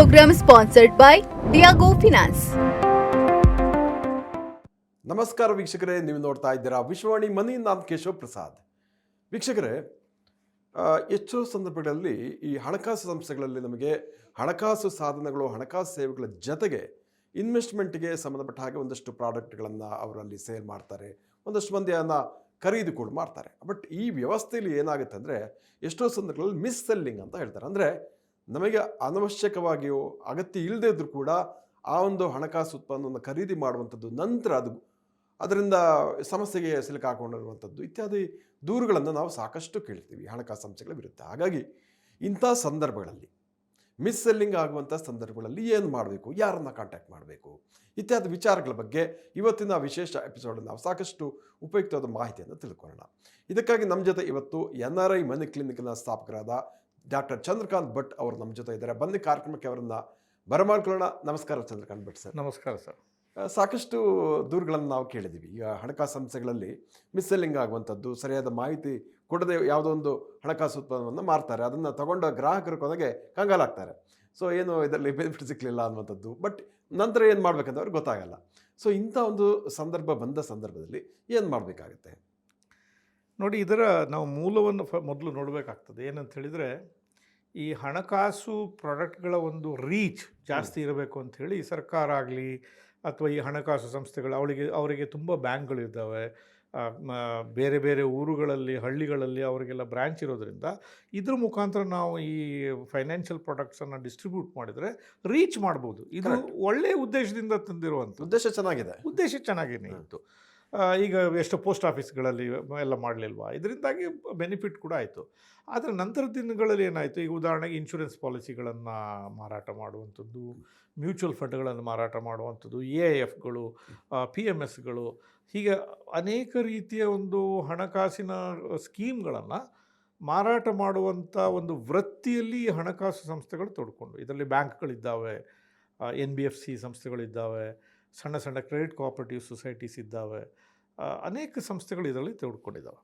program sponsored by Diago Finance. ನಮಸ್ಕಾರ ವೀಕ್ಷಕರೇ, ನೀವು ನೋಡ್ತಾ ಇದ್ದೀರಾ ವಿಶ್ವವಾಣಿ ಮನಿ. ನಾನು ಕೇಶವ್ ಪ್ರಸಾದ್. ವೀಕ್ಷಕರೇ, ಹೆಚ್ಚು ಸಂದರ್ಭಗಳಲ್ಲಿ ಈ ಹಣಕಾಸು ಸಂಸ್ಥೆಗಳಲ್ಲಿ ನಮಗೆ ಹಣಕಾಸು ಸಾಧನಗಳು, ಹಣಕಾಸು ಸೇವೆಗಳ ಜೊತೆಗೆ ಇನ್ವೆಸ್ಟ್ಮೆಂಟ್ಗೆ ಸಂಬಂಧಪಟ್ಟ ಹಾಗೆ ಒಂದಷ್ಟು ಪ್ರಾಡಕ್ಟ್ಗಳನ್ನು ಅವರಲ್ಲಿ ಸೇಲ್ ಮಾಡ್ತಾರೆ, ಒಂದಷ್ಟು ಮಂದಿ ಅದನ್ನು ಖರೀದಿ ಕೂಡ ಮಾಡ್ತಾರೆ. ಬಟ್ ಈ ವ್ಯವಸ್ಥೆಯಲ್ಲಿ ಏನಾಗುತ್ತೆ ಅಂದರೆ ಎಷ್ಟೋ ಸಂದರ್ಭಗಳಲ್ಲಿ ಮಿಸ್ ಸೆಲ್ಲಿಂಗ್ ಅಂತ ಹೇಳ್ತಾರೆ. ಅಂದರೆ ನಮಗೆ ಅನವಶ್ಯಕವಾಗಿಯೋ ಅಗತ್ಯ ಇಲ್ಲದೇ ಇದ್ರೂ ಕೂಡ ಆ ಒಂದು ಹಣಕಾಸು ಉತ್ಪನ್ನವನ್ನು ಖರೀದಿ ಮಾಡುವಂಥದ್ದು, ನಂತರ ಅದರಿಂದ ಸಮಸ್ಯೆಗೆ ಸಿಲುಕಾಕೊಂಡಿರುವಂಥದ್ದು ಇತ್ಯಾದಿ ದೂರುಗಳನ್ನು ನಾವು ಸಾಕಷ್ಟು ಕೇಳ್ತೀವಿ ಹಣಕಾಸು ಸಂಸ್ಥೆಗಳ ವಿರುದ್ಧ. ಹಾಗಾಗಿ ಇಂಥ ಸಂದರ್ಭಗಳಲ್ಲಿ ಮಿಸ್ ಸೆಲ್ಲಿಂಗ್ ಆಗುವಂಥ ಸಂದರ್ಭಗಳಲ್ಲಿ ಏನು ಮಾಡಬೇಕು, ಯಾರನ್ನು ಕಾಂಟ್ಯಾಕ್ಟ್ ಮಾಡಬೇಕು ಇತ್ಯಾದಿ ವಿಚಾರಗಳ ಬಗ್ಗೆ ಇವತ್ತಿನ ವಿಶೇಷ ಎಪಿಸೋಡಲ್ಲಿ ನಾವು ಸಾಕಷ್ಟು ಉಪಯುಕ್ತವಾದ ಮಾಹಿತಿಯನ್ನು ತಿಳ್ಕೊಳ್ಳೋಣ. ಇದಕ್ಕಾಗಿ ನಮ್ಮ ಜೊತೆ ಇವತ್ತು NRI ಮನಿ ಕ್ಲಿನಿಕ್ನ ಸ್ಥಾಪಕರಾದ ಡಾಕ್ಟರ್ ಚಂದ್ರಕಾಂತ್ ಭಟ್ ಅವರು ನಮ್ಮ ಜೊತೆ ಇದ್ದಾರೆ. ಬನ್ನಿ ಕಾರ್ಯಕ್ರಮಕ್ಕೆ ಅವರನ್ನು ಬರಮಾಡ್ಕೊಳ್ಳೋಣ. ನಮಸ್ಕಾರ ಚಂದ್ರಕಾಂತ್ ಭಟ್ ಸರ್. ನಮಸ್ಕಾರ ಸರ್. ಸಾಕಷ್ಟು ದೂರುಗಳನ್ನು ನಾವು ಕೇಳಿದ್ದೀವಿ. ಈಗ ಹಣಕಾಸು ಸಂಸ್ಥೆಗಳಲ್ಲಿ ಮಿಸ್ಸೆಲ್ಲಿಂಗ್ ಆಗುವಂಥದ್ದು, ಸರಿಯಾದ ಮಾಹಿತಿ ಕೊಡದೆ ಯಾವುದೋ ಒಂದು ಹಣಕಾಸು ಉತ್ಪನ್ನವನ್ನು ಮಾರ್ತಾರೆ, ಅದನ್ನು ತಗೊಂಡ ಗ್ರಾಹಕರ ಕೊನೆಗೆ ಕಂಗಾಲಾಗ್ತಾರೆ. ಸೊ ಏನು ಇದರಲ್ಲಿ ಬೆನಿಫಿಟ್ ಸಿಕ್ಕಲಿಲ್ಲ ಅನ್ನುವಂಥದ್ದು. ಬಟ್ ನಂತರ ಏನು ಮಾಡಬೇಕಂತ ಅವ್ರಿಗೆ ಗೊತ್ತಾಗಲ್ಲ. ಸೊ ಇಂಥ ಒಂದು ಸಂದರ್ಭ ಬಂದ ಸಂದರ್ಭದಲ್ಲಿ ಏನು ಮಾಡಬೇಕಾಗತ್ತೆ ನೋಡಿ, ಇದರ ನಾವು ಮೂಲವನ್ನು ಮೊದಲು ನೋಡಬೇಕಾಗ್ತದೆ. ಏನಂತ ಹೇಳಿದರೆ, ಈ ಹಣಕಾಸು ಪ್ರಾಡಕ್ಟ್ಗಳ ಒಂದು ರೀಚ್ ಜಾಸ್ತಿ ಇರಬೇಕು ಅಂಥೇಳಿ ಸರ್ಕಾರ ಆಗಲಿ ಅಥವಾ ಈ ಹಣಕಾಸು ಸಂಸ್ಥೆಗಳು ಅವರಿಗೆ ತುಂಬ ಬ್ಯಾಂಕ್ಗಳಿದ್ದಾವೆ, ಬೇರೆ ಬೇರೆ ಊರುಗಳಲ್ಲಿ, ಹಳ್ಳಿಗಳಲ್ಲಿ ಅವರಿಗೆಲ್ಲ ಬ್ರ್ಯಾಂಚ್ ಇರೋದ್ರಿಂದ ಇದ್ರ ಮುಖಾಂತರ ನಾವು ಈ ಫೈನಾನ್ಷಿಯಲ್ ಪ್ರಾಡಕ್ಟ್ಸನ್ನು ಡಿಸ್ಟ್ರಿಬ್ಯೂಟ್ ಮಾಡಿದರೆ ರೀಚ್ ಮಾಡ್ಬೋದು. ಇದು ಒಳ್ಳೆಯ ಉದ್ದೇಶದಿಂದ ತಂದಿರುವಂಥ ಉದ್ದೇಶ ಚೆನ್ನಾಗೇನೆ ಇತ್ತು. ಈಗ ಎಷ್ಟು ಪೋಸ್ಟ್ ಆಫೀಸ್ಗಳಲ್ಲಿ ಎಲ್ಲ ಮಾಡಲಿಲ್ವಾ, ಇದರಿಂದಾಗಿ ಬೆನಿಫಿಟ್ ಕೂಡ ಆಯಿತು. ಆದರೆ ನಂತರದ ದಿನಗಳಲ್ಲಿ ಏನಾಯಿತು, ಈಗ ಉದಾಹರಣೆಗೆ ಇನ್ಶೂರೆನ್ಸ್ ಪಾಲಿಸಿಗಳನ್ನು ಮಾರಾಟ ಮಾಡುವಂಥದ್ದು, ಮ್ಯೂಚುವಲ್ ಫಂಡ್ಗಳನ್ನು ಮಾರಾಟ ಮಾಡುವಂಥದ್ದು, AIFಗಳು, PMSಗಳು, ಹೀಗೆ ಅನೇಕ ರೀತಿಯ ಒಂದು ಹಣಕಾಸಿನ ಸ್ಕೀಮ್ಗಳನ್ನು ಮಾರಾಟ ಮಾಡುವಂಥ ಒಂದು ವೃತ್ತಿಯಲ್ಲಿ ಹಣಕಾಸು ಸಂಸ್ಥೆಗಳು ತೊಡ್ಕೊಂಡು, ಇದರಲ್ಲಿ ಬ್ಯಾಂಕ್ಗಳಿದ್ದಾವೆ, NBFC ಸಂಸ್ಥೆಗಳಿದ್ದಾವೆ, ಸಣ್ಣ ಸಣ್ಣ ಕ್ರೆಡಿಟ್ ಕೋಆಪರೇಟಿವ್ ಸೊಸೈಟೀಸ್ ಇದ್ದಾವೆ, ಅನೇಕ ಸಂಸ್ಥೆಗಳು ಇದರಲ್ಲಿ ತೊಡ್ಕೊಂಡಿದ್ದಾವೆ.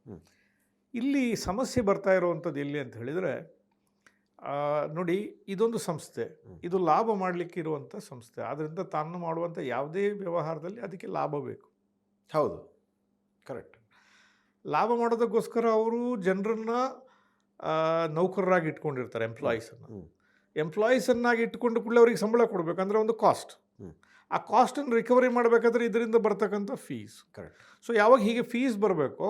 ಇಲ್ಲಿ ಸಮಸ್ಯೆ ಬರ್ತಾ ಇರುವಂಥದ್ದು ಎಲ್ಲಿ ಅಂತ ಹೇಳಿದರೆ, ನೋಡಿ, ಇದೊಂದು ಸಂಸ್ಥೆ, ಇದು ಲಾಭ ಮಾಡಲಿಕ್ಕೆ ಇರುವಂಥ ಸಂಸ್ಥೆ. ಆದ್ದರಿಂದ ತಾನು ಮಾಡುವಂಥ ಯಾವುದೇ ವ್ಯವಹಾರದಲ್ಲಿ ಅದಕ್ಕೆ ಲಾಭ ಬೇಕು. ಹೌದು, ಕರೆಕ್ಟ್. ಲಾಭ ಮಾಡೋದಕ್ಕೋಸ್ಕರ ಅವರು ಜನರನ್ನು ನೌಕರರಾಗಿ ಇಟ್ಕೊಂಡಿರ್ತಾರೆ, ಎಂಪ್ಲಾಯೀಸನ್ನಾಗಿ ಇಟ್ಕೊಂಡು ಕೂಡಲೇ ಅವ್ರಿಗೆ ಸಂಬಳ ಕೊಡಬೇಕಂದ್ರೆ ಒಂದು ಕಾಸ್ಟ್. ಆ ಕಾಸ್ಟನ್ನು ರಿಕವರಿ ಮಾಡಬೇಕಾದ್ರೆ ಇದರಿಂದ ಬರ್ತಕ್ಕಂಥ ಫೀಸ್. ಕರೆಕ್ಟ್. ಸೊ ಯಾವಾಗ ಹೀಗೆ ಫೀಸ್ ಬರಬೇಕೋ,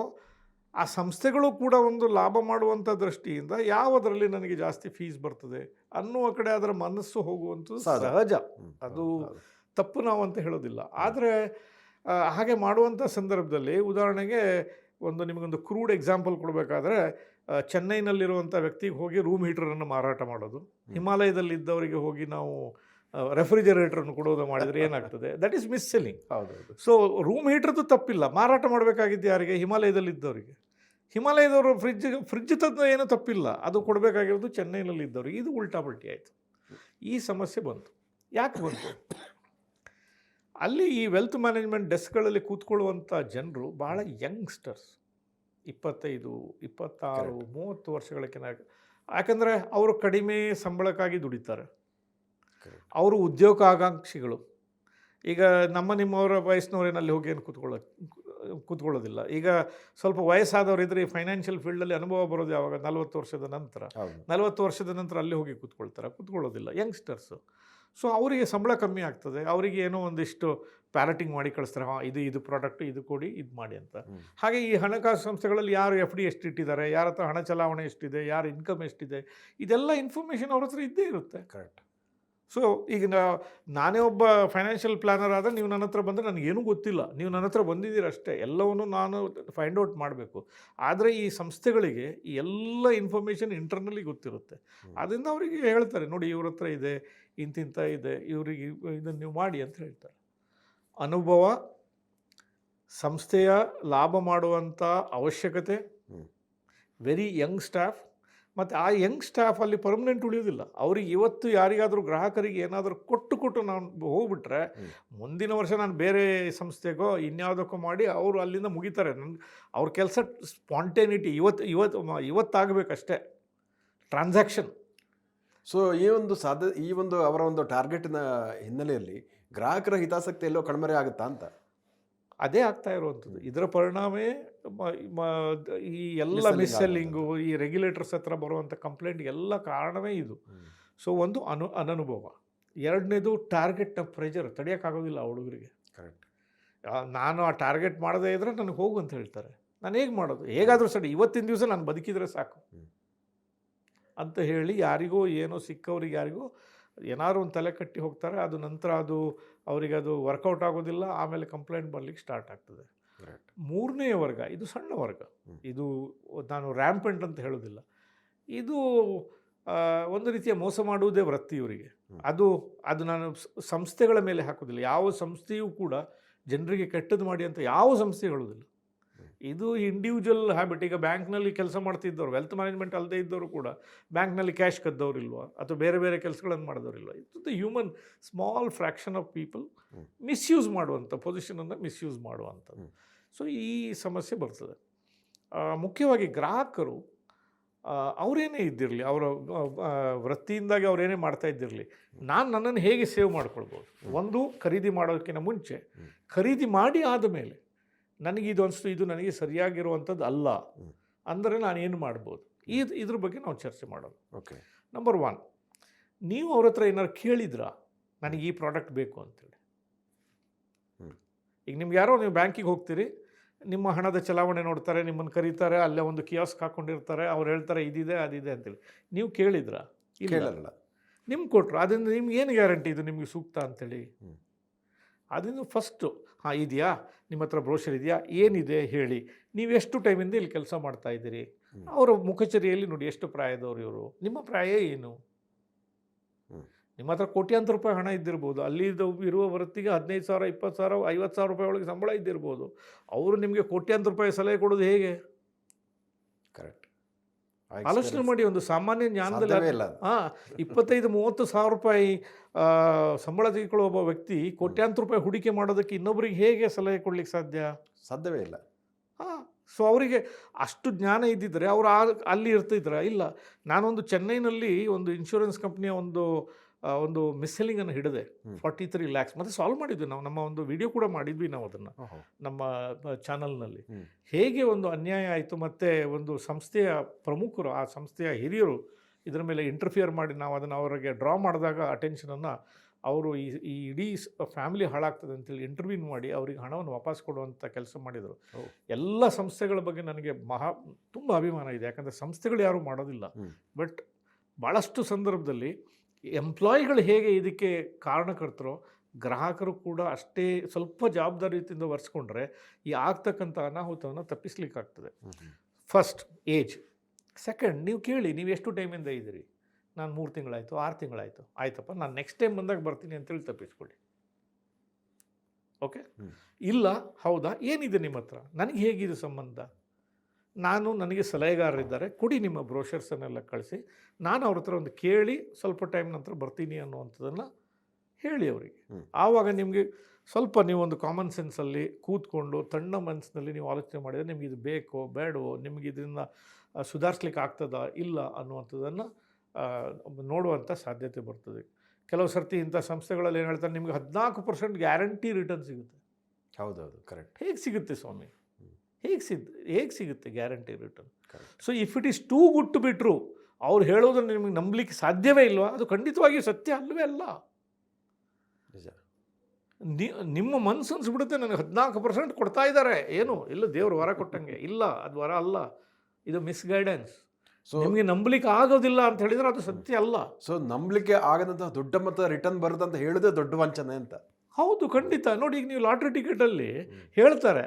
ಆ ಸಂಸ್ಥೆಗಳು ಕೂಡ ಒಂದು ಲಾಭ ಮಾಡುವಂಥ ದೃಷ್ಟಿಯಿಂದ ಯಾವುದರಲ್ಲಿ ನನಗೆ ಜಾಸ್ತಿ ಫೀಸ್ ಬರ್ತದೆ ಅನ್ನುವ ಕಡೆ ಅದರ ಮನಸ್ಸು ಹೋಗುವಂಥದ್ದು ಸಹಜ. ಅದು ತಪ್ಪು ನಾವು ಅಂತ ಹೇಳೋದಿಲ್ಲ. ಆದರೆ ಹಾಗೆ ಮಾಡುವಂಥ ಸಂದರ್ಭದಲ್ಲಿ, ಉದಾಹರಣೆಗೆ ನಿಮಗೊಂದು ಕ್ರೂಡ್ ಎಕ್ಸಾಂಪಲ್ ಕೊಡಬೇಕಾದ್ರೆ, ಚೆನ್ನೈನಲ್ಲಿರುವಂಥ ವ್ಯಕ್ತಿಗೆ ಹೋಗಿ ರೂಮ್ ಹೀಟರನ್ನು ಮಾರಾಟ ಮಾಡೋದು, ಹಿಮಾಲಯದಲ್ಲಿದ್ದವರಿಗೆ ಹೋಗಿ ನಾವು ರೆಫ್ರಿಜರೇಟರನ್ನು ಕೊಡೋದು ಮಾಡಿದರೆ ಏನಾಗ್ತದೆ? That is miss selling. ಹೌದೌದು. ಸೊ ರೂಮ್ ಹೀಟ್ರದ್ದು ತಪ್ಪಿಲ್ಲ, ಮಾರಾಟ ಮಾಡಬೇಕಾಗಿದ್ದು ಯಾರಿಗೆ? ಹಿಮಾಲಯದಲ್ಲಿದ್ದವರಿಗೆ. ಹಿಮಾಲಯದವರು ಫ್ರಿಡ್ಜ್ ತಂದು ಏನೂ ತಪ್ಪಿಲ್ಲ, ಅದು ಕೊಡಬೇಕಾಗಿರೋದು ಚೆನ್ನೈನಲ್ಲಿದ್ದವ್ರಿಗೆ. ಇದು ಉಲ್ಟಾ ಪಲ್ಟಿ ಆಯಿತು. ಈ ಸಮಸ್ಯೆ ಬಂತು. ಯಾಕೆ ಬಂತು? ಅಲ್ಲಿ ಈ ವೆಲ್ತ್ ಮ್ಯಾನೇಜ್ಮೆಂಟ್ ಡೆಸ್ಕ್ಗಳಲ್ಲಿ ಕೂತ್ಕೊಳ್ಳುವಂಥ ಜನರು ಭಾಳ ಯಂಗ್ಸ್ಟರ್ಸ್, 25, 26, 30 ವರ್ಷಗಳ ಕೆಳಗೆ. ಯಾಕಂದರೆ ಅವರು ಕಡಿಮೆ ಸಂಬಳಕ್ಕಾಗಿ ದುಡಿತಾರೆ, ಅವರು ಉದ್ಯೋಗಾಕಾಂಕ್ಷಿಗಳು. ಈಗ ನಿಮ್ಮವರ ವಯಸ್ಸಿನವರೇನಲ್ಲಿ ಹೋಗಿ ಏನು ಕೂತ್ಕೊಳ್ಳೋದಿಲ್ಲ. ಈಗ ಸ್ವಲ್ಪ ವಯಸ್ಸಾದವರು ಇದ್ದರೆ ಈ ಫೈನಾನ್ಷಿಯಲ್ ಫೀಲ್ಡಲ್ಲಿ ಅನುಭವ ಬರೋದು ಯಾವಾಗ? 40 ವರ್ಷದ ನಂತರ. 40 ವರ್ಷದ ನಂತರ ಅಲ್ಲಿ ಹೋಗಿ ಕೂತ್ಕೊಳ್ಳೋದಿಲ್ಲ ಯಂಗ್ಸ್ಟರ್ಸು. ಸೊ ಅವರಿಗೆ ಸಂಬಳ ಕಮ್ಮಿ ಆಗ್ತದೆ, ಅವರಿಗೆ ಏನೋ ಒಂದಿಷ್ಟು ಪ್ಯಾಲೆಟಿಂಗ್ ಮಾಡಿ ಕಳಿಸ್ತಾರೆ, ಇದು ಪ್ರಾಡಕ್ಟು, ಇದು ಕೊಡಿ, ಇದು ಮಾಡಿ ಅಂತ. ಹಾಗೆ ಈ ಹಣಕಾಸು ಸಂಸ್ಥೆಗಳಲ್ಲಿ ಯಾರು FD ಎಷ್ಟು ಇಟ್ಟಿದ್ದಾರೆ, ಯಾರ ಹತ್ರ ಹಣ ಚಲಾವಣೆ ಎಷ್ಟಿದೆ, ಯಾರ ಇನ್ಕಮ್ ಎಷ್ಟಿದೆ, ಇದೆಲ್ಲ ಇನ್ಫಾರ್ಮೇಷನ್ ಅವ್ರ ಹತ್ರ ಇದ್ದೇ ಇರುತ್ತೆ. ಕರೆಕ್ಟ್. ಸೊ ಈಗ ನಾನೇ ಒಬ್ಬ ಫೈನಾನ್ಷಿಯಲ್ ಪ್ಲ್ಯಾನರ್ ಆದರೆ ನೀವು ನನ್ನ ಹತ್ರ ಬಂದರೆ ನನಗೇನೂ ಗೊತ್ತಿಲ್ಲ, ನೀವು ನನ್ನ ಹತ್ರ ಬಂದಿದ್ದೀರ ಅಷ್ಟೇ, ಎಲ್ಲವನ್ನೂ ನಾನು ಫೈಂಡ್ ಔಟ್ ಮಾಡಬೇಕು. ಆದರೆ ಈ ಸಂಸ್ಥೆಗಳಿಗೆ ಈ ಎಲ್ಲ ಇನ್ಫಾರ್ಮೇಷನ್ ಇಂಟರ್ನಲ್ಲಿ ಗೊತ್ತಿರುತ್ತೆ. ಅದರಿಂದ ಅವರಿಗೆ ಹೇಳ್ತಾರೆ, ನೋಡಿ ಇವ್ರ ಹತ್ರ ಇದೆ, ಇಂತಿಂಥ ಇದೆ, ಇವರಿಗೆ ಇದನ್ನು ನೀವು ಮಾಡಿ ಅಂತ ಹೇಳ್ತಾರೆ. ಅನುಭವ, ಸಂಸ್ಥೆಯ ಲಾಭ ಮಾಡುವಂಥ ಅವಶ್ಯಕತೆ, ವೆರಿ ಯಂಗ್ ಸ್ಟಾಫ್, ಮತ್ತು ಆ ಯಂಗ್ ಸ್ಟಾಫ್ ಅಲ್ಲಿ ಪರ್ಮನೆಂಟ್ ಉಳಿಯೋದಿಲ್ಲ. ಅವ್ರಿಗೆ ಇವತ್ತು ಯಾರಿಗಾದರೂ ಗ್ರಾಹಕರಿಗೆ ಏನಾದರೂ ಕೊಟ್ಟು ನಾನು ಹೋಗ್ಬಿಟ್ರೆ ಮುಂದಿನ ವರ್ಷ ನಾನು ಬೇರೆ ಸಂಸ್ಥೆಗೋ ಇನ್ಯಾವುದಕ್ಕೋ ಮಾಡಿ ಅವರು ಅಲ್ಲಿಂದ ಮುಗಿತಾರೆ. ಅವ್ರ ಕೆಲಸ ಸ್ಪಾಂಟೇನಿಟಿ ಇವತ್ತಾಗಬೇಕಷ್ಟೇ. ಟ್ರಾನ್ಸಾಕ್ಷನ್ ಸೊ ಈ ಒಂದು ಅವರ ಒಂದು ಟಾರ್ಗೆಟ್ನ ಹಿನ್ನೆಲೆಯಲ್ಲಿ ಗ್ರಾಹಕರ ಹಿತಾಸಕ್ತಿ ಎಲ್ಲೋ ಕಡಿಮೆ ಆಗುತ್ತಾ ಅಂತ. ಅದೇ ಆಗ್ತಾ ಇರುವಂಥದ್ದು. ಇದರ ಪರಿಣಾಮವೇ ಈ ಎಲ್ಲ Mis-selling ಮಿಸ್ಸೆಲ್ಲಿಂಗು, ಈ ರೆಗ್ಯುಲೇಟರ್ಸ್ ಹತ್ರ ಬರುವಂಥ ಕಂಪ್ಲೇಂಟ್ ಎಲ್ಲ ಕಾರಣವೇ ಇದು. ಸೊ ಒಂದು ಅನನುಭವ, ಎರಡನೇದು ಟಾರ್ಗೆಟ್ನ ಪ್ರೆಷರ್ ತಡೆಯೋಕ್ಕಾಗೋದಿಲ್ಲ ಆ ಹುಡುಗರಿಗೆ. ಕರೆಕ್ಟ್. ನಾನು ಆ ಟಾರ್ಗೆಟ್ ಮಾಡದೇ ಇದ್ದರೆ ನನಗೆ ಹೋಗು ಅಂತ ಹೇಳ್ತಾರೆ. ನಾನು ಹೇಗೆ ಮಾಡೋದು, ಹೇಗಾದರೂ ಸರಿ ಇವತ್ತಿನ ದಿವಸ ನಾನು ಬದುಕಿದರೆ ಸಾಕು ಅಂತ ಹೇಳಿ ಯಾರಿಗೋ ಏನೋ ಸಿಕ್ಕವ್ರಿಗೆ ಯಾರಿಗೂ ಏನಾದ್ರು ಒಂದು ತಲೆ ಕಟ್ಟಿ ಹೋಗ್ತಾರೆ. ಅದು ನಂತರ ಅವರಿಗೆ ಅದು ವರ್ಕೌಟ್ ಆಗೋದಿಲ್ಲ, ಆಮೇಲೆ ಕಂಪ್ಲೇಂಟ್ ಬರಲಿಕ್ಕೆ ಸ್ಟಾರ್ಟ್ ಆಗ್ತದೆ. ಮೂರನೇ ವರ್ಗ, ಇದು ಸಣ್ಣ ವರ್ಗ. ಇದು ನಾನು ರ್ಯಾಂಪೆಂಟ್ ಅಂತ ಹೇಳೋದಿಲ್ಲ, ಇದು ಒಂದು ರೀತಿಯ ಮೋಸ ಮಾಡುವುದೇ ವೃತ್ತಿ ಇವರಿಗೆ. ಅದು ನಾನು ಸಂಸ್ಥೆಗಳ ಮೇಲೆ ಹಾಕೋದಿಲ್ಲ. ಯಾವ ಸಂಸ್ಥೆಯೂ ಕೂಡ ಜನರಿಗೆ ಕೆಟ್ಟದ್ದು ಮಾಡಿ ಅಂತ ಯಾವ ಸಂಸ್ಥೆ ಹೇಳೋದಿಲ್ಲ. ಇದು ಇಂಡಿವಿಜುವಲ್ ಹ್ಯಾಬಿಟ್. ಈಗ ಬ್ಯಾಂಕ್ನಲ್ಲಿ ಕೆಲಸ ಮಾಡ್ತಿದ್ದವರು, ವೆಲ್ತ್ ಮ್ಯಾನೇಜ್ಮೆಂಟ್ ಅಲ್ಲದೆ ಇದ್ದವರು ಕೂಡ ಬ್ಯಾಂಕ್ನಲ್ಲಿ ಕ್ಯಾಶ್ ಕದ್ದವ್ರಿಲ್ವ ಅಥವಾ ಬೇರೆ ಬೇರೆ ಕೆಲಸಗಳನ್ನು ಮಾಡಿದವರಿಲ್ವ. ಇದು human small fraction of people misuse ಮಾಡುವಂಥ ಪೊಸಿಷನನ್ನು ಮಿಸ್ಯೂಸ್ ಮಾಡುವಂಥದ್ದು. ಸೊ ಈ ಸಮಸ್ಯೆ ಬರ್ತದೆ. ಮುಖ್ಯವಾಗಿ ಗ್ರಾಹಕರು ಅವರೇನೇ ಇದ್ದಿರಲಿ, ಅವರ ವೃತ್ತಿಯಿಂದಾಗಿ ಅವರೇನೇ ಮಾಡ್ತಾ ಇದ್ದಿರಲಿ, ನನ್ನನ್ನು ಹೇಗೆ ಸೇವ್ ಮಾಡ್ಕೊಳ್ಬೋದು. ಒಂದು, ಖರೀದಿ ಮಾಡೋದಕ್ಕಿಂತ ಮುಂಚೆ ಖರೀದಿ ಮಾಡಿ ಆದಮೇಲೆ ನನಗೆ ಇದು ಅನಿಸ್ತು, ಇದು ನನಗೆ ಸರಿಯಾಗಿರುವಂಥದ್ದು ಅಲ್ಲ ಅಂದರೆ ನಾನು ಏನು ಮಾಡ್ಬೋದು, ಇದ್ರ ಬಗ್ಗೆ ನಾವು ಚರ್ಚೆ ಮಾಡೋಣ. ಓಕೆ. ನಂಬರ್ 1, ನೀವು ಅವ್ರ ಹತ್ರ ಏನಾದ್ರು ಕೇಳಿದ್ರಾ ನನಗೆ ಈ ಪ್ರಾಡಕ್ಟ್ ಬೇಕು ಅಂತೇಳಿ. ಈಗ ನಿಮ್ಗೆ ಯಾರೋ, ನೀವು ಬ್ಯಾಂಕಿಗೆ ಹೋಗ್ತೀರಿ, ನಿಮ್ಮ ಹಣದ ಚಲಾವಣೆ ನೋಡ್ತಾರೆ, ನಿಮ್ಮನ್ನು ಕರೀತಾರೆ, ಅಲ್ಲೇ ಒಂದು ಕಿಯಾಸ್ಕ್ ಹಾಕ್ಕೊಂಡಿರ್ತಾರೆ, ಅವ್ರು ಹೇಳ್ತಾರೆ ಇದಿದೆ ಅದಿದೆ ಅಂತೇಳಿ. ನೀವು ಕೇಳಿದ್ರಾ? ಕೇಳಲ್ಲ. ನಿಮ್ಗೆ ಕೊಟ್ಟರು, ಅದರಿಂದ ನಿಮ್ಗೆ ಏನು ಗ್ಯಾರಂಟಿ ಇದು ನಿಮಗೆ ಸೂಕ್ತ ಅಂತೇಳಿ? ಅದನ್ನು ಫಸ್ಟು ಇದೆಯಾ ನಿಮ್ಮ ಹತ್ರ, ಬ್ರೋಷರ್ ಇದೆಯಾ, ಏನಿದೆ ಹೇಳಿ, ನೀವು ಎಷ್ಟು ಟೈಮಿಂದ ಇಲ್ಲಿ ಕೆಲಸ ಮಾಡ್ತಾ ಇದ್ದೀರಿ, ಅವರ ಮುಖಚರಿಯಲ್ಲಿ ನೋಡಿ ಎಷ್ಟು ಪ್ರಾಯದವರು ಇವರು, ನಿಮ್ಮ ಪ್ರಾಯ ಏನು. ನಿಮ್ಮ ಹತ್ರ ಕೋಟ್ಯಾಂತರ ರೂಪಾಯಿ ಹಣ ಇದ್ದಿರ್ಬೋದು, ಅಲ್ಲಿ ಇರುವ ವೃತ್ತಿಗೆ 15,000, 20,000, 50,000 ರೂಪಾಯಿ ಒಳಗೆ ಸಂಬಳ ಇದ್ದಿರ್ಬೋದು. ಅವರು ನಿಮಗೆ ಕೋಟ್ಯಾಂತರ ರೂಪಾಯಿ ಸಲಹೆ ಕೊಡೋದು ಹೇಗೆ? ಕರೆಕ್ಟ್. ಆಲೋಚನೆ ಮಾಡಿ. ಒಂದು ಸಾಮಾನ್ಯ ಜ್ಞಾನದಲ್ಲಿ 25-30 ಸಾವಿರ ರೂಪಾಯಿ ಸಂಬಳ ತೆಗೆದುಕೊಳ್ಳುವ ಒಬ್ಬ ವ್ಯಕ್ತಿ ಕೋಟ್ಯಾಂತರ ರೂಪಾಯಿ ಹೂಡಿಕೆ ಮಾಡೋದಕ್ಕೆ ಇನ್ನೊಬ್ಬರಿಗೆ ಹೇಗೆ ಸಲಹೆ ಕೊಡ್ಲಿಕ್ಕೆ ಸಾಧ್ಯವೇ ಇಲ್ಲ. ಸೊ ಅವರಿಗೆ ಅಷ್ಟು ಜ್ಞಾನ ಇದ್ದಿದ್ದರೆ ಅವರು ಅಲ್ಲಿ ಇರ್ತಿದ್ರ? ಇಲ್ಲ. ನಾನೊಂದು ಚೆನ್ನೈನಲ್ಲಿ ಒಂದು ಇನ್ಶೂರೆನ್ಸ್ ಕಂಪ್ನಿಯ ಒಂದು ಮಿಸ್ಸೆಲ್ಲಿಂಗನ್ನು ಹಿಡಿದೆ, 43 lakhs. ಮತ್ತು ಸಾಲ್ವ್ ಮಾಡಿದ್ವಿ ನಾವು, ನಮ್ಮ ಒಂದು ವಿಡಿಯೋ ಕೂಡ ಮಾಡಿದ್ವಿ ನಾವು ಅದನ್ನು ನಮ್ಮ ಚಾನಲ್ನಲ್ಲಿ. ಹೇಗೆ ಒಂದು ಅನ್ಯಾಯ ಆಯಿತು, ಮತ್ತು ಒಂದು ಸಂಸ್ಥೆಯ ಪ್ರಮುಖರು, ಆ ಸಂಸ್ಥೆಯ ಹಿರಿಯರು ಇದರ ಮೇಲೆ ಇಂಟರ್ಫಿಯರ್ ಮಾಡಿ ನಾವು ಅದನ್ನು ಅವರಿಗೆ ಡ್ರಾ ಮಾಡಿದಾಗ ಅಟೆನ್ಷನನ್ನು ಅವರು ಈ ಇಡೀ ಫ್ಯಾಮಿಲಿ ಹಾಳಾಗ್ತದೆ ಅಂತೇಳಿ ಇಂಟರ್ವ್ಯೂನ್ ಮಾಡಿ ಅವರಿಗೆ ಹಣವನ್ನು ವಾಪಸ್ ಕೊಡುವಂಥ ಕೆಲಸ ಮಾಡಿದರು. ಎಲ್ಲ ಸಂಸ್ಥೆಗಳ ಬಗ್ಗೆ ನನಗೆ ತುಂಬ ಅಭಿಮಾನ ಇದೆ, ಯಾಕಂದರೆ ಸಂಸ್ಥೆಗಳು ಯಾರೂ ಮಾಡೋದಿಲ್ಲ. ಬಟ್ ಭಾಳಷ್ಟು ಸಂದರ್ಭದಲ್ಲಿ ಎಂಪ್ಲಾಯಿಗಳು ಹೇಗೆ ಇದಕ್ಕೆ ಕಾರಣಕರ್ತರೋ, ಗ್ರಾಹಕರು ಕೂಡ ಅಷ್ಟೇ ಸ್ವಲ್ಪ ಜವಾಬ್ದಾರಿಯಿಂದ ವರ್ಸ್ಕೊಂಡ್ರೆ ಈ ಆಗ್ತಕ್ಕಂಥ ಅನಾಹುತವನ್ನು ತಪ್ಪಿಸ್ಲಿಕ್ಕಾಗ್ತದೆ. First, age. ಸೆಕೆಂಡ್, ನೀವು ಕೇಳಿ, ನೀವು ಎಷ್ಟು ಟೈಮಿಂದ ಇದ್ದೀರಿ. ನಾನು 3 ತಿಂಗಳಾಯಿತು, 6 ತಿಂಗಳಾಯಿತು, ಆಯ್ತಪ್ಪ ನಾನು ನೆಕ್ಸ್ಟ್ ಟೈಮ್ ಬಂದಾಗ ಬರ್ತೀನಿ ಅಂತೇಳಿ ತಪ್ಪಿಸ್ಕೊಳ್ಳಿ. ಓಕೆ. ಇಲ್ಲ, ಹೌದಾ, ಏನಿದೆ ನಿಮ್ಮ ಹತ್ರ, ನನಗೆ ಹೇಗಿದೆ ಸಂಬಂಧ, ನನಗೆ ಸಲಹೆಗಾರರಿದ್ದಾರೆ, ಕೊಡಿ ನಿಮ್ಮ ಬ್ರೋಷರ್ಸನ್ನೆಲ್ಲ ಕಳಿಸಿ, ನಾನು ಅವ್ರ ಹತ್ರ ಒಂದು ಕೇಳಿ ಸ್ವಲ್ಪ ಟೈಮ್ ನಂತರ ಬರ್ತೀನಿ ಅನ್ನುವಂಥದ್ದನ್ನು ಹೇಳಿ ಅವರಿಗೆ. ಆವಾಗ ನಿಮಗೆ ಸ್ವಲ್ಪ ನೀವೊಂದು ಕಾಮನ್ ಸೆನ್ಸಲ್ಲಿ ಕೂತ್ಕೊಂಡು ತಣ್ಣ ಮನಸ್ಸಿನಲ್ಲಿ ನೀವು ಆಲೋಚನೆ ಮಾಡಿದರೆ ನಿಮಗೆ ಇದು ಬೇಕೋ ಬೇಡವೋ, ನಿಮಗೆ ಇದರಿಂದ ಸುಧಾರಿಸ್ಲಿಕ್ಕೆ ಆಗ್ತದಾ ಇಲ್ಲ ಅನ್ನುವಂಥದ್ದನ್ನು ನೋಡುವಂಥ ಸಾಧ್ಯತೆ ಬರ್ತದೆ. ಕೆಲವು ಸರ್ತಿ ಇಂಥ ಸಂಸ್ಥೆಗಳಲ್ಲಿ ಏನು ಹೇಳ್ತಾರೆ, ನಿಮಗೆ 14% ಗ್ಯಾರಂಟಿ ರಿಟರ್ನ್ ಸಿಗುತ್ತೆ. ಹೌದೌದು, ಕರೆಕ್ಟ್. ಹೇಗೆ ಸಿಗುತ್ತೆ ಸ್ವಾಮಿ, ಹೇಗೆ ಸಿಗುತ್ತೆ guarantee return? So if it is too good to be true, ಅವ್ರು ಹೇಳೋದನ್ನು ನಿಮಗೆ ನಂಬಲಿಕ್ಕೆ ಸಾಧ್ಯವೇ ಇಲ್ವಾ, ಅದು ಖಂಡಿತವಾಗಿಯೂ ಸತ್ಯ ಅಲ್ಲವೇ ಅಲ್ಲ. ನಿಮ್ಮ ಮನಸ್ಸು ಅನ್ಸ್ಬಿಡುತ್ತೆ, ನನಗೆ 14% ಕೊಡ್ತಾ ಇದ್ದಾರೆ, ಏನು ಇಲ್ಲ ದೇವರು ವರ ಕೊಟ್ಟಂಗೆ. ಇಲ್ಲ, ಅದು ವರ ಅಲ್ಲ, ಇದು ಮಿಸ್ಗೈಡೆನ್ಸ್. ಸೊ ನಿಮಗೆ ನಂಬಲಿಕ್ಕೆ ಆಗೋದಿಲ್ಲ ಅಂತ ಹೇಳಿದರೆ ಅದು ಸತ್ಯ ಅಲ್ಲ. ಸೊ ನಂಬಲಿಕ್ಕೆ ಆಗದಂತಹ ದೊಡ್ಡ ಮೊತ್ತ ರಿಟರ್ನ್ ಬರುತ್ತೆ ಅಂತ ಹೇಳಿದ್ರೆ ದೊಡ್ಡ ವಂಚನೆ ಅಂತ. ಹೌದು, ಖಂಡಿತ. ನೋಡಿ, ಈಗ ನೀವು ಲಾಟ್ರಿ ಟಿಕೆಟಲ್ಲಿ ಹೇಳ್ತಾರೆ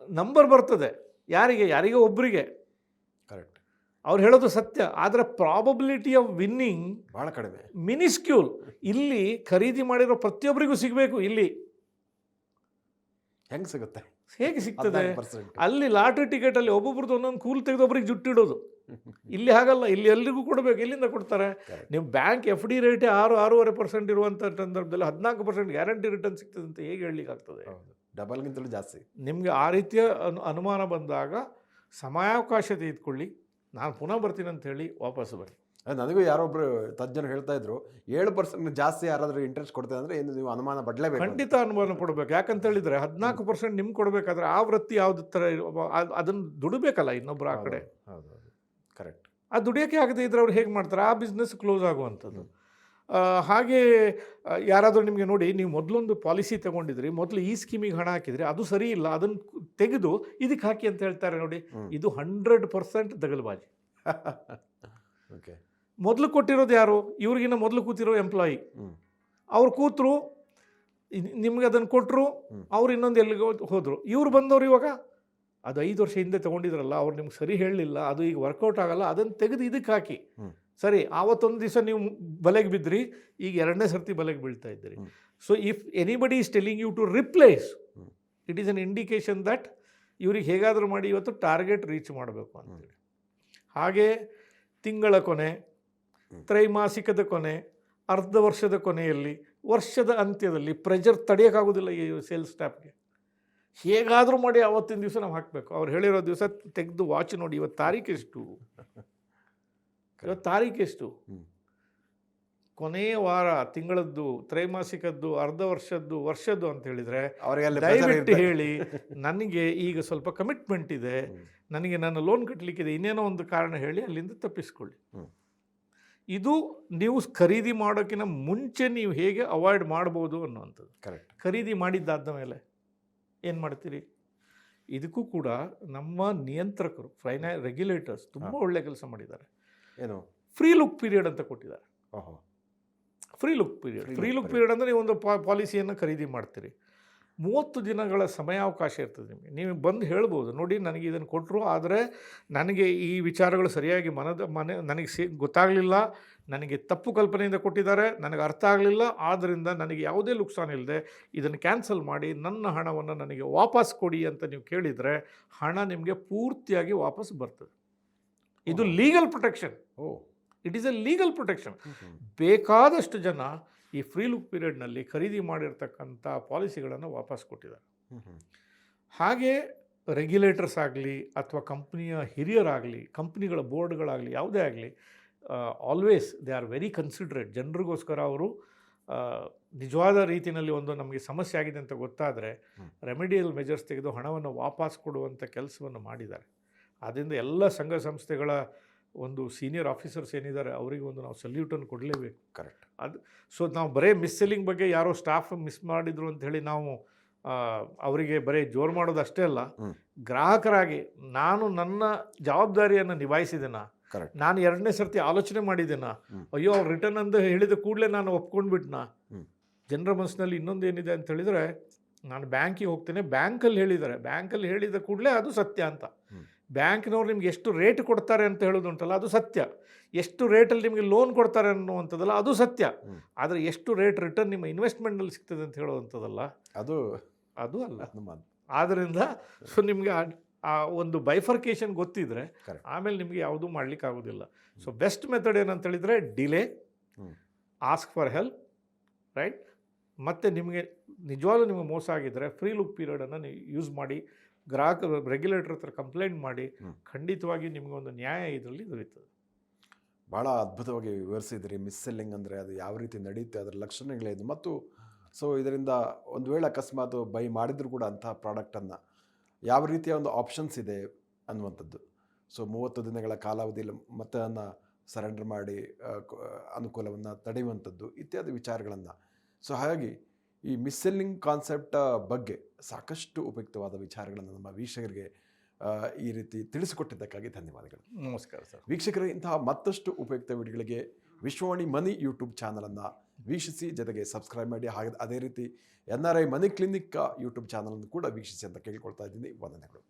ನಂಬರ್ ಬರ್ತದೆ, ಯಾರಿಗೆ ಒಬ್ಬರಿಗೆ. ಕರೆಕ್ಟ್. ಅವ್ರು ಹೇಳೋದು ಸತ್ಯ, ಆದರೆ ಪ್ರಾಬಬಿಲಿಟಿ ಆಫ್ ವಿನ್ನಿಂಗ್ ಭಾಳ ಕಡಿಮೆ, ಮಿನಿಸ್ಕ್ಯೂಲ್. ಇಲ್ಲಿ ಖರೀದಿ ಮಾಡಿರೋ ಪ್ರತಿಯೊಬ್ಬರಿಗೂ ಸಿಗಬೇಕು, ಇಲ್ಲಿ ಹೆಂಗೆ ಸಿಗುತ್ತೆ, ಹೇಗೆ ಸಿಗ್ತದೆ? ಅಲ್ಲಿ ಲಾಟ್ರಿ ಟಿಕೆಟಲ್ಲಿ ಒಬ್ಬೊಬ್ರದ್ದು ಒಂದೊಂದು ಕೂಲ್ ತೆಗೆದು ಒಬ್ರಿಗೆ ಜುಟ್ಟಿಡೋದು. ಇಲ್ಲಿ ಹಾಗಲ್ಲ, ಇಲ್ಲಿ ಎಲ್ರಿಗೂ ಕೊಡಬೇಕು. ಎಲ್ಲಿಂದ ಕೊಡ್ತಾರೆ? ನೀವು ಬ್ಯಾಂಕ್ FD ರೇಟೇ 6-6.5% ಇರುವಂಥ ಸಂದರ್ಭದಲ್ಲಿ 14% ಗ್ಯಾರಂಟಿ ರಿಟರ್ನ್ ಸಿಗ್ತದೆ ಅಂತ ಹೇಗೆ ಹೇಳಲಿಕ್ಕೆ ಆಗ್ತದೆ? ಡಬಲ್ಗಿಂತಲೂ ಜಾಸ್ತಿ. ನಿಮಗೆ ಆ ರೀತಿಯ ಅನುಮಾನ ಬಂದಾಗ ಸಮಯಾವಕಾಶ ತೆಗೆದುಕೊಳ್ಳಿ, ನಾನು ಪುನಃ ಬರ್ತೀನಿ ಅಂತ ಹೇಳಿ ವಾಪಸ್ಸು ಬನ್ನಿ. ನನಗೂ ಯಾರೊಬ್ರು ತಜ್ಞರು ಹೇಳ್ತಾ ಇದ್ರು 7% ಜಾಸ್ತಿ ಯಾರಾದರೂ ಇಂಟ್ರೆಸ್ಟ್ ಕೊಡ್ತಾರೆ ಅಂದರೆ ಏನು ನೀವು ಅನುಮಾನ ಪಡಲೇಬೇಕು. ಖಂಡಿತ ಅನುಮಾನ ಪಡಬೇಕು. ಯಾಕಂತ ಹೇಳಿದ್ರೆ 14% ನಿಮ್ಗೆ ಕೊಡಬೇಕಾದ್ರೆ ಆ ವೃತ್ತಿ ಯಾವ್ದು ಥರ ಅದನ್ನು ದುಡಿಬೇಕಲ್ಲ ಇನ್ನೊಬ್ರು ಆ ಕಡೆ. ಹೌದು ಕರೆಕ್ಟ್. ಆ ದುಡಿಯೋಕ್ಕೆ ಆಗದೆ ಇದ್ರೆ ಅವ್ರು ಹೇಗೆ ಮಾಡ್ತಾರೆ? ಆ ಬಿಸ್ನೆಸ್ ಕ್ಲೋಸ್ ಆಗುವಂಥದ್ದು. ಹಾಗೆ ಯಾರಾದರೂ ನಿಮಗೆ ನೋಡಿ, ನೀವು ಮೊದಲೊಂದು ಪಾಲಿಸಿ ತೊಗೊಂಡಿದ್ರಿ, ಮೊದಲು ಈ ಸ್ಕೀಮಿಗೆ ಹಣ ಹಾಕಿದ್ರಿ, ಅದು ಸರಿ ಇಲ್ಲ, ಅದನ್ನು ತೆಗೆದು ಇದಕ್ಕೆ ಹಾಕಿ ಅಂತ ಹೇಳ್ತಾರೆ ನೋಡಿ. ಇದು 100% ದಗಲ್ಬಾಜಿ. ಓಕೆ. ಮೊದಲು ಕೊಟ್ಟಿರೋದು ಯಾರು? ಇವ್ರಿಗಿನ್ನ ಮೊದಲು ಕೂತಿರೋ ಎಂಪ್ಲಾಯಿ. ಅವ್ರು ಕೂತರು, ನಿಮ್ಗೆ ಅದನ್ನು ಕೊಟ್ಟರು, ಅವ್ರು ಇನ್ನೊಂದು ಎಲ್ಲಿಗೆ ಹೋದರು. ಇವ್ರು ಬಂದವರು ಇವಾಗ ಅದು 5 ವರ್ಷ ಹಿಂದೆ ತೊಗೊಂಡಿದ್ರಲ್ಲ, ಅವ್ರು ನಿಮ್ಗೆ ಸರಿ ಹೇಳಲಿಲ್ಲ, ಅದು ಈಗ ವರ್ಕೌಟ್ ಆಗಲ್ಲ, ಅದನ್ನು ತೆಗೆದು ಇದಕ್ಕೆ ಹಾಕಿ. ಸರಿ, ಆವತ್ತೊಂದು ದಿವಸ ನೀವು ಬಲೆಗೆ ಬಿದ್ದಿರಿ, ಈಗ 2ನೇ ಸರ್ತಿ ಬಲೆಗೆ ಬೀಳ್ತಾ ಇದ್ದೀರಿ. So if anybody is telling you to replace, it is an indication that ಇವ್ರಿಗೆ ಹೇಗಾದರೂ ಮಾಡಿ ಇವತ್ತು ಟಾರ್ಗೆಟ್ ರೀಚ್ ಮಾಡಬೇಕು ಅಂತೇಳಿ. ಹಾಗೆ ತಿಂಗಳ ಕೊನೆ, ತ್ರೈಮಾಸಿಕದ ಕೊನೆ, ಅರ್ಧ ವರ್ಷದ ಕೊನೆಯಲ್ಲಿ, ವರ್ಷದ ಅಂತ್ಯದಲ್ಲಿ ಪ್ರೆಷರ್ ತಡೆಯೋಕ್ಕಾಗೋದಿಲ್ಲ ಈ ಸೇಲ್ಸ್ ಸ್ಟಾಫ್ಗೆ. ಹೇಗಾದರೂ ಮಾಡಿ ಆವತ್ತಿನ ದಿವಸ ನಾವು ಹಾಕಬೇಕು. ಅವ್ರು ಹೇಳಿರೋ ದಿವಸ ತೆಗೆದು ವಾಚ್ ನೋಡಿ, ಇವತ್ತು ತಾರೀಕೆಷ್ಟು, ಇವತ್ತು ತಾರೀಕೆಷ್ಟು, ಕೊನೆಯ ವಾರ, ತಿಂಗಳದ್ದು, ತ್ರೈಮಾಸಿಕದ್ದು, ಅರ್ಧ ವರ್ಷದ್ದು, ವರ್ಷದ್ದು ಅಂತ ಹೇಳಿದರೆ ದಯವಿಟ್ಟು ಹೇಳಿ, ನನಗೆ ಈಗ ಸ್ವಲ್ಪ ಕಮಿಟ್ಮೆಂಟ್ ಇದೆ, ನನಗೆ ನನ್ನ ಲೋನ್ ಕಟ್ಟಲಿಕ್ಕಿದೆ, ಇನ್ನೇನೋ ಒಂದು ಕಾರಣ ಹೇಳಿ ಅಲ್ಲಿಂದ ತಪ್ಪಿಸ್ಕೊಳ್ಳಿ. ಇದು ನೀವು ಖರೀದಿ ಮಾಡೋಕ್ಕಿಂತ ಮುಂಚೆ ನೀವು ಹೇಗೆ ಅವಾಯ್ಡ್ ಮಾಡ್ಬೋದು ಅನ್ನುವಂಥದ್ದು. ಕರೆಕ್ಟ್. ಖರೀದಿ ಮಾಡಿದ್ದಾದ ಮೇಲೆ ಏನು ಮಾಡ್ತೀರಿ? ಇದಕ್ಕೂ ಕೂಡ ನಮ್ಮ ನಿಯಂತ್ರಕರು, ರೆಗ್ಯುಲೇಟರ್ಸ್ ತುಂಬ ಒಳ್ಳೆ ಕೆಲಸ ಮಾಡಿದ್ದಾರೆ. ಏನು? ಫ್ರೀ ಲುಕ್ ಪೀರಿಯಡ್ ಅಂತ ಕೊಟ್ಟಿದ್ದಾರೆ. ಫ್ರೀ ಲುಕ್ ಪೀರಿಯಡ್ ಅಂದರೆ ನೀವು ಒಂದು ಪಾಲಿಸಿಯನ್ನು ಖರೀದಿ ಮಾಡ್ತೀರಿ, 30 ದಿನಗಳ ಸಮಯಾವಕಾಶ ಇರ್ತದೆ ನಿಮಗೆ. ನೀವು ಬಂದು ಹೇಳ್ಬೋದು, ನೋಡಿ ನನಗೆ ಇದನ್ನು ಕೊಟ್ಟರು, ಆದರೆ ನನಗೆ ಈ ವಿಚಾರಗಳು ಸರಿಯಾಗಿ ನನಗೆ ಗೊತ್ತಾಗಲಿಲ್ಲ, ನನಗೆ ತಪ್ಪು ಕಲ್ಪನೆಯಿಂದ ಕೊಟ್ಟಿದ್ದಾರೆ, ನನಗೆ ಅರ್ಥ ಆಗಲಿಲ್ಲ, ಆದ್ದರಿಂದ ನನಗೆ ಯಾವುದೇ ನುಕ್ಸಾನ್ ಇಲ್ಲದೆ ಇದನ್ನು ಕ್ಯಾನ್ಸಲ್ ಮಾಡಿ ನನ್ನ ಹಣವನ್ನು ನನಗೆ ವಾಪಸ್ ಕೊಡಿ ಅಂತ ನೀವು ಕೇಳಿದರೆ ಹಣ ನಿಮಗೆ ಪೂರ್ತಿಯಾಗಿ ವಾಪಸ್ ಬರ್ತದೆ. ಇದು legal protection. It is A legal protection. ಬೇಕಾದಷ್ಟು ಜನ ಈ ಫ್ರೀ ಲುಕ್ ಪೀರಿಯಡ್ನಲ್ಲಿ ಖರೀದಿ ಮಾಡಿರ್ತಕ್ಕಂಥ ಪಾಲಿಸಿಗಳನ್ನು ವಾಪಸ್ ಕೊಟ್ಟಿದ್ದಾರೆ. ಹಾಗೆ ರೆಗ್ಯುಲೇಟರ್ಸ್ ಆಗಲಿ ಅಥವಾ ಕಂಪ್ನಿಯ ಹಿರಿಯರಾಗಲಿ, ಕಂಪ್ನಿಗಳ ಬೋರ್ಡ್ಗಳಾಗಲಿ, ಯಾವುದೇ ಆಗಲಿ, ಆಲ್ವೇಸ್ ದೇ ಆರ್ ವೆರಿ ಕನ್ಸಿಡ್ರೇಟ್. ಜನರಿಗೋಸ್ಕರ ಅವರು ನಿಜವಾದ ರೀತಿಯಲ್ಲಿ ಒಂದು ನಮಗೆ ಸಮಸ್ಯೆ ಆಗಿದೆ ಅಂತ ಗೊತ್ತಾದರೆ ರೆಮಿಡಿಯಲ್ ಮೆಜರ್ಸ್ ತೆಗೆದು ಹಣವನ್ನು ವಾಪಸ್ ಕೊಡುವಂಥ ಕೆಲಸವನ್ನು ಮಾಡಿದ್ದಾರೆ. ಆದ್ದರಿಂದ ಎಲ್ಲ ಸಂಘ ಸಂಸ್ಥೆಗಳ ಒಂದು ಸೀನಿಯರ್ ಆಫೀಸರ್ಸ್ ಏನಿದ್ದಾರೆ ಅವರಿಗೆ ಒಂದು ನಾವು ಸಲ್ಯೂಟನ್ನು ಕೊಡಲೇಬೇಕು. ಕರೆಕ್ಟ್. ಅದು ಸೊ ನಾವು ಬರೀ ಮಿಸ್ ಸೆಲ್ಲಿಂಗ್ ಬಗ್ಗೆ ಯಾರೋ ಸ್ಟಾಫ್ ಮಿಸ್ ಮಾಡಿದ್ರು ಅಂತ ಹೇಳಿ ನಾವು ಅವರಿಗೆ ಬರೀ ಜೋರು ಮಾಡೋದು ಅಷ್ಟೇ ಅಲ್ಲ, ಗ್ರಾಹಕರಾಗಿ ನಾನು ನನ್ನ ಜವಾಬ್ದಾರಿಯನ್ನು ನಿಭಾಯಿಸಿದ್ದೇನ, ನಾನು 2ನೇ ಸರ್ತಿ ಆಲೋಚನೆ ಮಾಡಿದ್ದೇನ, ಅಯ್ಯೋ ಅವ್ರು ರಿಟರ್ನ್ ಅಂತ ಹೇಳಿದ ಕೂಡಲೇ ನಾನು ಒಪ್ಕೊಂಡ್ಬಿಟ್ನ. ಜನರ ಮನಸ್ಸಿನಲ್ಲಿ ಇನ್ನೊಂದು ಏನಿದೆ ಅಂತ ಹೇಳಿದರೆ, ನಾನು ಬ್ಯಾಂಕಿಗೆ ಹೋಗ್ತೇನೆ, ಬ್ಯಾಂಕಲ್ಲಿ ಹೇಳಿದ್ದಾರೆ, ಬ್ಯಾಂಕಲ್ಲಿ ಹೇಳಿದ ಕೂಡಲೇ ಅದು ಸತ್ಯ ಅಂತ. ಬ್ಯಾಂಕ್ನವ್ರು ನಿಮ್ಗೆ ಎಷ್ಟು ರೇಟ್ ಕೊಡ್ತಾರೆ ಅಂತ ಹೇಳೋದುಂಟಲ್ಲ ಅದು ಸತ್ಯ, ಎಷ್ಟು ರೇಟಲ್ಲಿ ನಿಮಗೆ ಲೋನ್ ಕೊಡ್ತಾರೆ ಅನ್ನುವಂಥದ್ದಲ್ಲ ಅದು ಸತ್ಯ, ಆದರೆ ಎಷ್ಟು ರೇಟ್ ರಿಟರ್ನ್ ನಿಮ್ಮ ಇನ್ವೆಸ್ಟ್ಮೆಂಟ್ನಲ್ಲಿ ಸಿಗ್ತದೆ ಅಂತ ಹೇಳುವಂಥದ್ದಲ್ಲ ಅದು ಅಲ್ಲ. ಆದ್ದರಿಂದ ಸೊ ನಿಮಗೆ ಆ ಒಂದು ಬೈಫರ್ಕೇಷನ್ ಗೊತ್ತಿದ್ರೆ ಆಮೇಲೆ ನಿಮಗೆ ಯಾವುದೂ ಮಾಡಲಿಕ್ಕೆ ಆಗೋದಿಲ್ಲ. ಸೊ ಬೆಸ್ಟ್ ಮೆಥಡ್ ಏನಂತ ಹೇಳಿದರೆ delay, ask for help, right. ಮತ್ತು ನಿಮಗೆ ನಿಜವಾಗ್ಲೂ ನಿಮಗೆ ಮೋಸ ಆಗಿದ್ದರೆ ಫ್ರೀ ಲುಕ್ ಪೀರಿಯಡನ್ನು ನೀವು ಯೂಸ್ ಮಾಡಿ, ಗ್ರಾಹಕರು ರೆಗ್ಯುಲೇಟರ್ ಹತ್ರ ಕಂಪ್ಲೇಂಟ್ ಮಾಡಿ, ಖಂಡಿತವಾಗಿ ನಿಮಗೆ ಒಂದು ನ್ಯಾಯ ಇದರಲ್ಲಿ ದೊರೀತದೆ. ಭಾಳ ಅದ್ಭುತವಾಗಿ ವಿವರಿಸಿದ್ರಿ. ಮಿಸ್ ಸೆಲ್ಲಿಂಗ್ ಅಂದರೆ ಅದು ಯಾವ ರೀತಿ ನಡೆಯುತ್ತೆ, ಅದರ ಲಕ್ಷಣಗಳೇನು, ಮತ್ತು ಸೊ ಇದರಿಂದ ಒಂದು ವೇಳೆ ಅಕಸ್ಮಾತ್ ಬೈ ಮಾಡಿದರೂ ಕೂಡ ಅಂತಹ ಪ್ರಾಡಕ್ಟನ್ನು ಯಾವ ರೀತಿಯ ಒಂದು ಆಪ್ಷನ್ಸ್ ಇದೆ ಅನ್ನುವಂಥದ್ದು. ಸೊ 30 ದಿನಗಳ ಕಾಲಾವಧಿಯಲ್ಲಿ ಮತ್ತೆ ಅದನ್ನು ಸರೆಂಡರ್ ಮಾಡಿ ಅನುಕೂಲವನ್ನು ತಡೆಯುವಂಥದ್ದು ಇತ್ಯಾದಿ ವಿಚಾರಗಳನ್ನು. ಸೊ ಹಾಗಾಗಿ ಈ ಮಿಸ್ ಸೆಲ್ಲಿಂಗ್ ಕಾನ್ಸೆಪ್ಟ್ ಬಗ್ಗೆ ಸಾಕಷ್ಟು ಉಪಯುಕ್ತವಾದ ವಿಚಾರಗಳನ್ನು ನಮ್ಮ ವೀಕ್ಷಕರಿಗೆ ಈ ರೀತಿ ತಿಳಿಸಿಕೊಟ್ಟಿದ್ದಕ್ಕಾಗಿ ಧನ್ಯವಾದಗಳು. ನಮಸ್ಕಾರ ಸರ್. ವೀಕ್ಷಕರೇ, ಇಂತಹ ಮತ್ತಷ್ಟು ಉಪಯುಕ್ತ ವಿಡಿಯೋಗಳಿಗೆ ವಿಶ್ವವಾಣಿ ಮನಿ ಯೂಟ್ಯೂಬ್ ಚಾನಲನ್ನು ವೀಕ್ಷಿಸಿ, ಜೊತೆಗೆ ಸಬ್ಸ್ಕ್ರೈಬ್ ಮಾಡಿ. ಹಾಗೆ ಅದೇ ರೀತಿ NRI ಮನಿ ಕ್ಲಿನಿಕ್ ಯೂಟ್ಯೂಬ್ ಚಾನಲನ್ನು ಕೂಡ ವೀಕ್ಷಿಸಿ ಅಂತ ಕೇಳ್ಕೊಳ್ತಾ ಇದ್ದೀನಿ. ವಂದನೆಗಳು.